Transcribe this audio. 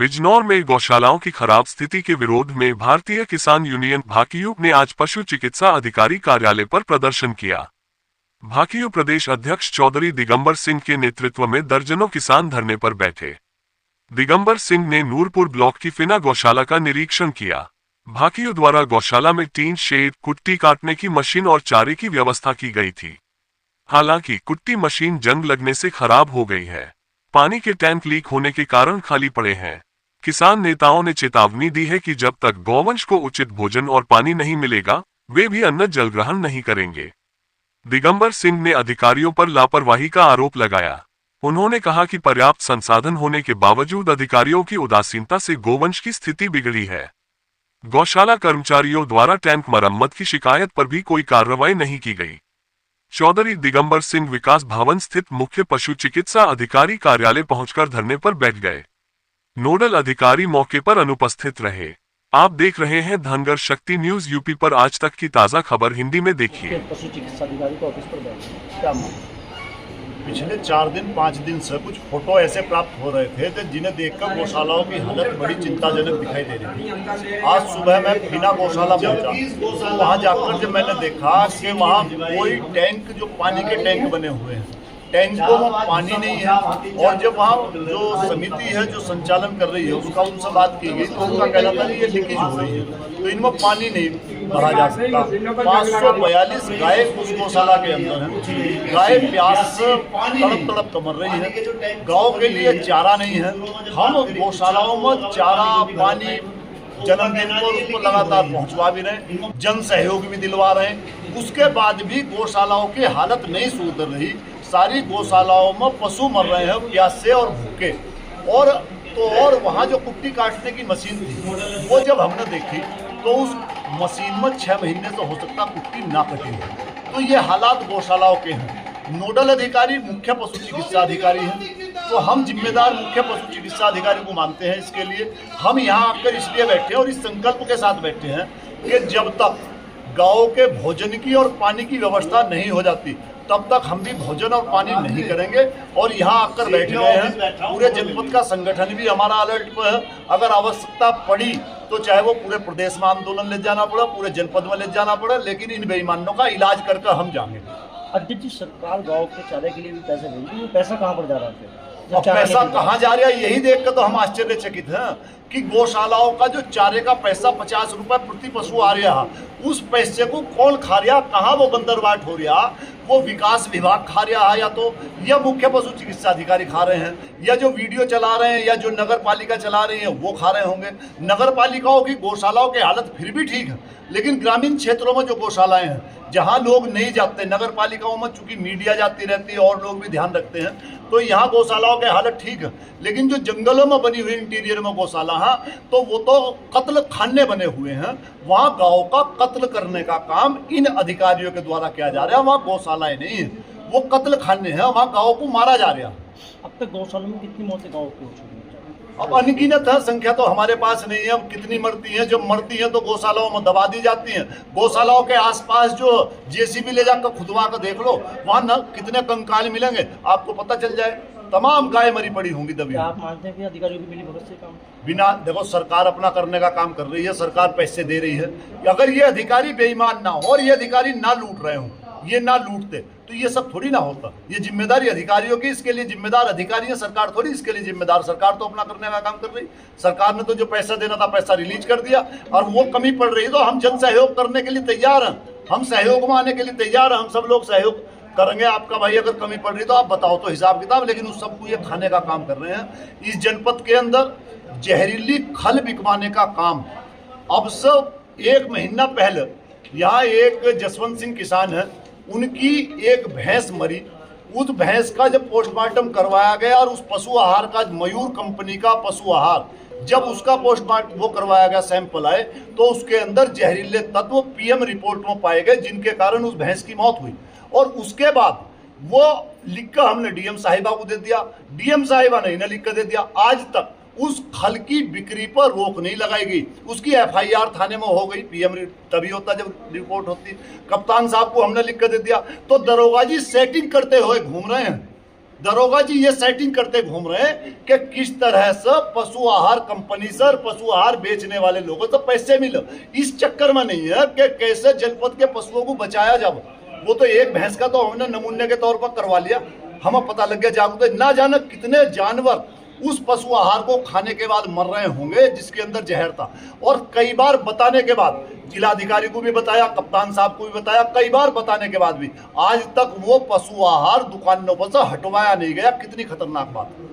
बिजनौर में गौशालाओं की खराब स्थिति के विरोध में भारतीय किसान यूनियन भाकियू ने आज पशु चिकित्सा अधिकारी कार्यालय पर प्रदर्शन किया। भाकियू प्रदेश अध्यक्ष चौधरी दिगंबर सिंह के नेतृत्व में दर्जनों किसान धरने पर बैठे। दिगंबर सिंह ने नूरपुर ब्लॉक की फिना गौशाला का निरीक्षण किया। भाकियू द्वारा गौशाला में टीन शेड, कुट्टी काटने की मशीन और चारे की व्यवस्था की गई थी। हालांकि कुट्टी मशीन जंग लगने से खराब हो गई है। पानी के टैंक लीक होने के कारण खाली पड़े हैं। किसान नेताओं ने चेतावनी दी है कि जब तक गौवंश को उचित भोजन और पानी नहीं मिलेगा, वे भी अन्न जल ग्रहण नहीं करेंगे। दिगंबर सिंह ने अधिकारियों पर लापरवाही का आरोप लगाया। उन्होंने कहा कि पर्याप्त संसाधन होने के बावजूद अधिकारियों की उदासीनता से गोवंश की स्थिति बिगड़ी है। गौशाला कर्मचारियों द्वारा टैंक मरम्मत की शिकायत पर भी कोई कार्रवाई नहीं की गई। चौधरी दिगंबर सिंह विकास भवन स्थित मुख्य पशु चिकित्सा अधिकारी कार्यालय पहुंचकर धरने पर बैठ गए। नोडल अधिकारी मौके पर अनुपस्थित रहे। आप देख रहे हैं धनगर शक्ति न्यूज यूपी पर आज तक की ताजा खबर हिंदी में देखिए। पशु चिकित्सा अधिकारी को ऑफिस पर बैठे क्या पिछले 4-5 दिन से कुछ फोटो ऐसे प्राप्त हो रहे थे जिन्हें देखकर गौशालाओं की हालत बड़ी चिंताजनक दिखाई दे रही थी। आज सुबह मैं फिना गौशाला पहुंचा, वहां जाकर जब मैंने देखा कि वहां कोई टैंक, जो पानी के टैंक बने हुए हैं, टैंकों में पानी नहीं है। और जब वहाँ जो समिति है जो संचालन कर रही है उसका उनसे बात की गई तो उनका कहना था कि ये लीकेज हो रही है, तो इनमें पानी नहीं भरा जा सकता। 542 गाय उस गौशाला के अंदर है। गाय प्यास से तड़प तड़प तो मर रही है। गाँव के लिए चारा नहीं है। हम गौशालाओं में चारा, पानी जन्मदिन पर उसको लगातार पहुंचवा भी रहे, जन सहयोग भी दिलवा रहे हैं। उसके बाद भी गौशालाओं की हालत नहीं सुधर रही। सारी गौशालाओं में पशु मर रहे हैं प्यास से और भूखे। और वहाँ जो कुट्टी काटने की मशीन थी वो जब हमने देखी तो उस मशीन में 6 महीने से हो सकता कुट्टी ना कटी हो। तो ये हालात गौशालाओं के हैं। नोडल अधिकारी मुख्य पशु चिकित्सा अधिकारी हैं, तो हम जिम्मेदार मुख्य पशु चिकित्सा अधिकारी को मानते हैं। इसके लिए हम यहाँ आकर इसलिए बैठे हैं और इस संकल्प के साथ बैठे हैं कि जब तक गाँव के भोजन की और पानी की व्यवस्था नहीं हो जाती तब तक हम भी भोजन और पानी नहीं करेंगे। और यहाँ आकर बैठ गए हैं। पूरे जनपद का संगठन भी हमारा अलर्ट पर है। अगर आवश्यकता पड़ी तो चाहे वो पूरे प्रदेश में आंदोलन ले जाना पड़ा, पूरे जनपद में ले जाना पड़ा, लेकिन इन बेईमानों का इलाज करके हम जाएंगे। अध्यक्ष जी, सरकार गाँव के चारे के लिए भी पैसे भेज रही है, पैसा कहाँ पर जा रहा है? पैसा कहाँ जा रहा है यही देखकर तो हम आश्चर्यचकित हैं कि गौशालाओं का जो चारे का पैसा 50 रुपए प्रति पशु आ रहा, उस पैसे को कौन खा रहा, कहाँ वो बंदरबाट हो रहा? वो विकास विभाग खा रहा है, या मुख्य पशु चिकित्सा अधिकारी खा रहे हैं, या जो वीडियो चला रहे हैं, या जो नगर पालिका चला रही है वो खा रहे होंगे। नगर पालिकाओं की गौशालाओं की हालत फिर भी ठीक है, लेकिन ग्रामीण क्षेत्रों में जो गौशालाएं हैं जहां लोग नहीं जाते, नगर पालिकाओं में चूंकि मीडिया जाती रहती है और लोग भी ध्यान रखते हैं, तो यहाँ गौशालाओं की हालत ठीक है। लेकिन जो जंगलों में बनी हुई इंटीरियर में गौशाला है तो वो तो कत्ल खाने बने हुए हैं। वहाँ गाँव का कत्ल करने का काम इन अधिकारियों के द्वारा किया जा रहा है। वहाँ गौशालाएं नहीं है, वो कत्ल खाने हैं, वहाँ गाँव को मारा जा रहा है। अब तक गौशाला में कितनी मौतें गाँव की हो चुकी है? अब अनगिनत है, संख्या तो हमारे पास नहीं है। अब कितनी मरती हैं, जो मरती हैं तो गौशालाओं में दबा दी जाती हैं। गौशालाओं के आसपास जो जेसीबी ले जाकर खुदवा कर देख लो, वहाँ न कितने कंकाल मिलेंगे आपको पता चल जाए। तमाम गाय मरी पड़ी होंगी दबी। आप मानते हैं कि अधिकारियों की मिलीभगत से काम? बिना, देखो सरकार अपना करने का काम कर रही है, सरकार पैसे दे रही है। अगर ये अधिकारी बेईमान ना हो और ये अधिकारी ना लूट रहे हो, ये ना लूटते तो ये सब थोड़ी ना होता। ये जिम्मेदारी अधिकारियों की, इसके लिए जिम्मेदार अधिकारी है, सरकार थोड़ी इसके लिए जिम्मेदार। सरकार तो अपना करने का काम कर रही। सरकार ने तो जो पैसा देना था पैसा रिलीज कर दिया, और वो कमी पड़ रही तो हम जन सहयोग करने के लिए तैयार हैं। हम सहयोग में आने के लिए तैयार हैं। हम सब लोग सहयोग करेंगे आपका। भाई अगर कमी पड़ रही तो आप बताओ तो हिसाब किताब, लेकिन उस सबको ये खाने का काम कर रहे हैं। इस जनपद के अंदर जहरीली खल बिकवाने का काम अब से 1 महीना पहले यहाँ एक जसवंत सिंह किसान है, उनकी एक भैंस मरी। उस भैंस का जब पोस्टमार्टम करवाया गया और उस पशु आहार का, मयूर कंपनी का पशु आहार, जब उसका पोस्टमार्टम वो करवाया गया, सैंपल आए, तो उसके अंदर जहरीले तत्व पीएम रिपोर्ट में पाए गए, जिनके कारण उस भैंस की मौत हुई। और उसके बाद वो लिखकर हमने डीएम साहिबा को दे दिया। डीएम साहिबा ने इन्हें लिख कर दे दिया। आज तक उस खल की बिक्री पर रोक नहीं लगाई गई। उसकी एफआईआर थाने में हो गई, पीएम तभी होता जब रिपोर्ट होती। कप्तान साहब को हमने लिख कर दे दिया। तो दरोगा जी सेटिंग करते हुए घूम रहे हैं। दरोगा जी ये सेटिंग करते घूम रहे हैं कि किस तरह से पशु आहार कंपनी से पशु आहार बेचने वाले लोगों से पैसे मिले। इस चक्कर में नहीं है कि कैसे जनपद के पशुओं को बचाया जाए। वो तो एक भैंस का तो हमने नमूने के तौर पर करवा लिया, हमें पता लग गया जागरूक, ना जाने कितने जानवर उस पशु आहार को खाने के बाद मर रहे होंगे जिसके अंदर जहर था। और कई बार बताने के बाद, जिलाधिकारी को भी बताया, कप्तान साहब को भी बताया, कई बार बताने के बाद भी आज तक वो पशु आहार दुकानों पर से हटवाया नहीं गया। कितनी खतरनाक बात है।